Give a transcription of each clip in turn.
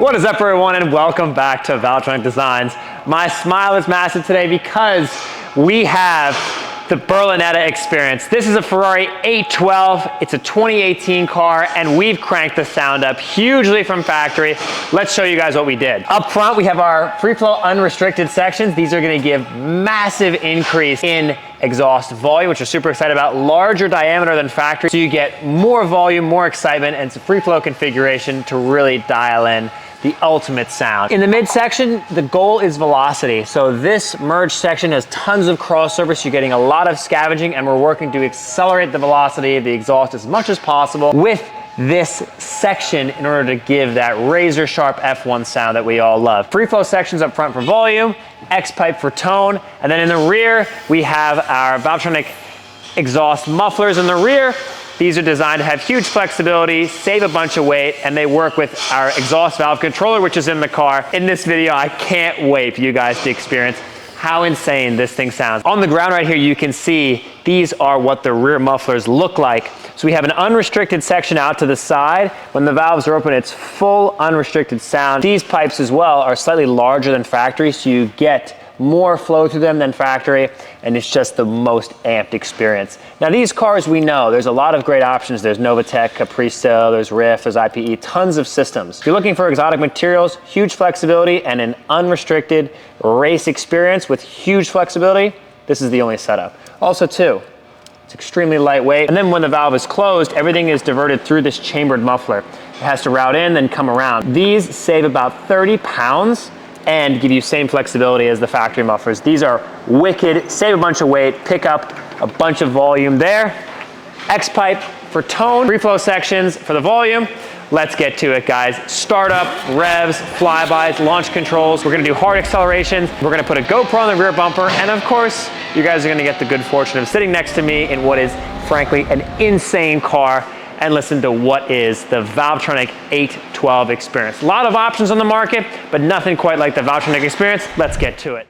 What is up, everyone, and welcome back to Valvetronic Designs. My smile is massive today because we have the Berlinetta experience. This is a Ferrari 812. It's a 2018 car, and we've cranked the sound up hugely from factory. Let's show you guys what we did. Up front, we have our free flow unrestricted sections. These are gonna give massive increase in exhaust volume, which we're super excited about. Larger diameter than factory, so you get more volume, more excitement, and it's a free flow configuration to really dial in the ultimate sound. In the midsection, the goal is velocity. So this merge section has tons of crossover, so you're getting a lot of scavenging, and we're working to accelerate the velocity of the exhaust as much as possible with this section in order to give that razor sharp F1 sound that we all love. Free flow sections up front for volume, X-pipe for tone, and then in the rear, we have our Valvetronic exhaust mufflers in the rear. These are designed to have huge flexibility, save a bunch of weight, and they work with our exhaust valve controller, which is in the car. In this video, I can't wait for you guys to experience how insane this thing sounds. On the ground right here, you can see these are what the rear mufflers look like. So we have an unrestricted section out to the side. When the valves are open, it's full unrestricted sound. These pipes as well are slightly larger than factory, so you get more flow through them than factory, and it's just the most amped experience. Now these cars, we know there's a lot of great options. There's Novatec, Capristo, there's Riff, there's IPE, tons of systems. If you're looking for exotic materials, huge flexibility, and an unrestricted race experience with huge flexibility, this is the only setup. Also too, it's extremely lightweight, and then when the valve is closed, everything is diverted through this chambered muffler. It has to route in, then come around. These save about 30 pounds and give you same flexibility as the factory mufflers. These are wicked, save a bunch of weight, pick up a bunch of volume there. X-pipe for tone, free flow sections for the volume. Let's get to it, guys. Startup, revs, flybys, launch controls. We're gonna do hard accelerations. We're gonna put a GoPro on the rear bumper, and of course, you guys are gonna get the good fortune of sitting next to me in what is, frankly, an insane car, and listen to what is the Valvetronic 812 experience. A lot of options on the market, but nothing quite like the Valvetronic experience. Let's get to it.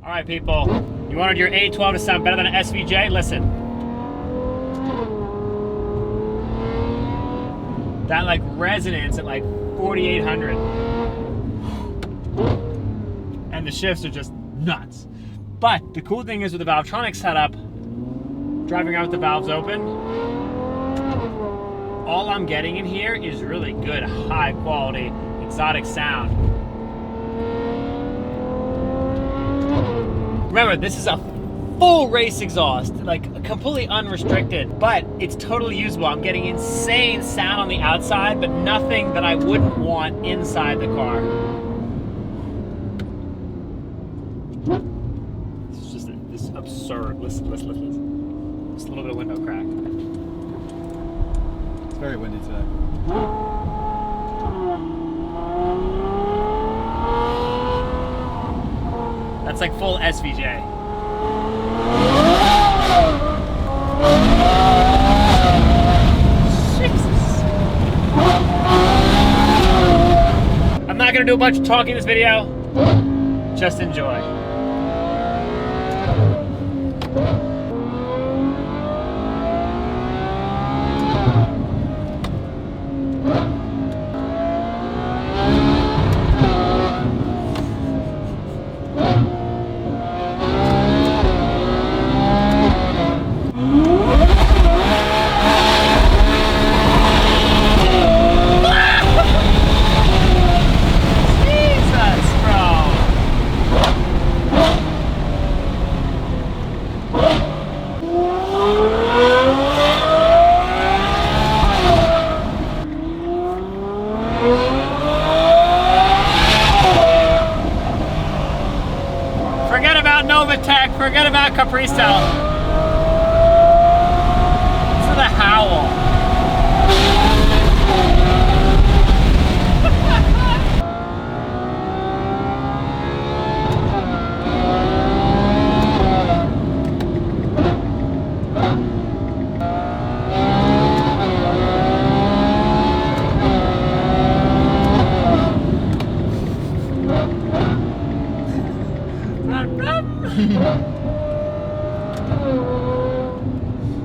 All right, people, you wanted your 812 to sound better than an SVJ? Listen. That like resonance at like 4,800. And the shifts are just nuts. But the cool thing is with the Valvetronic setup, driving around with the valves open, all I'm getting in here is really good, high quality, exotic sound. Remember, this is a full race exhaust, like completely unrestricted, but it's totally usable. I'm getting insane sound on the outside, but nothing that I wouldn't want inside the car. This is just this is absurd. Listen. Just a little bit of window crack. It's very windy today. That's like full SVJ. Jesus. I'm not gonna do a bunch of talking in this video. Just enjoy. Forget about Novatech, forget about Capristo. Listen to the howl.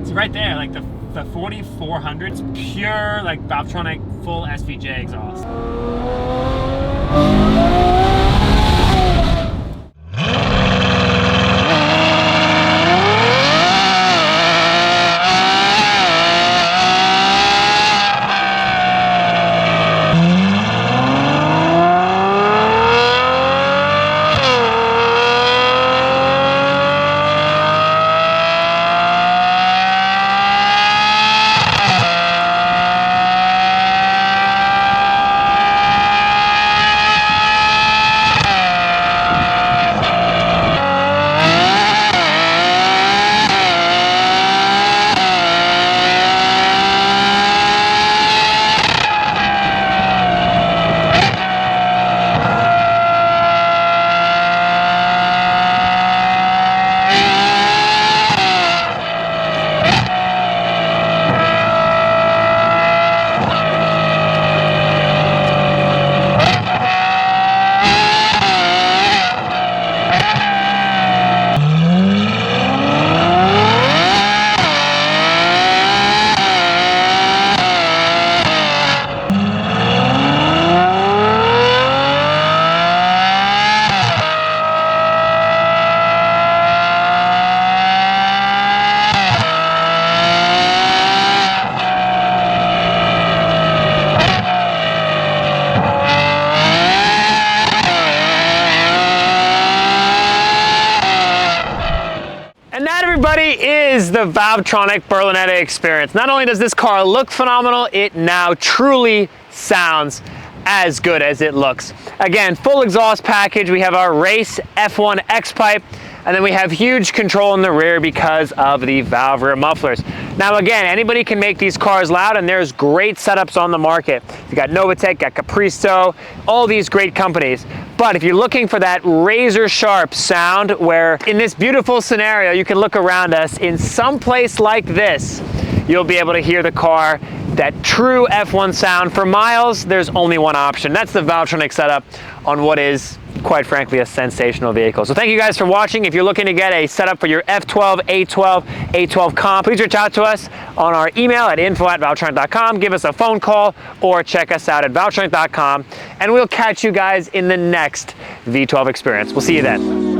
It's right there, like the 4400's pure, like Valvetronic full SVJ exhaust. everybody, is the Valvetronic Berlinetta experience. Not only does this car look phenomenal, it now truly sounds as good as it looks. Again, full exhaust package. We have our race F1 X-pipe, and then we have huge control in the rear because of the valve rear mufflers. Now again, anybody can make these cars loud, and there's great setups on the market. You got Novitec, got Capristo, all these great companies. But if you're looking for that razor sharp sound, where in this beautiful scenario, you can look around us in some place like this, you'll be able to hear the car, that true F1 sound. For miles, there's only one option. That's the Valvetronic setup on what is, quite frankly, a sensational vehicle. So thank you guys for watching. If you're looking to get a setup for your F12, A12, A12 comp, please reach out to us on our email at info@valvetronic.com. Give us a phone call or check us out at valvetronic.com, and we'll catch you guys in the next V12 experience. We'll see you then.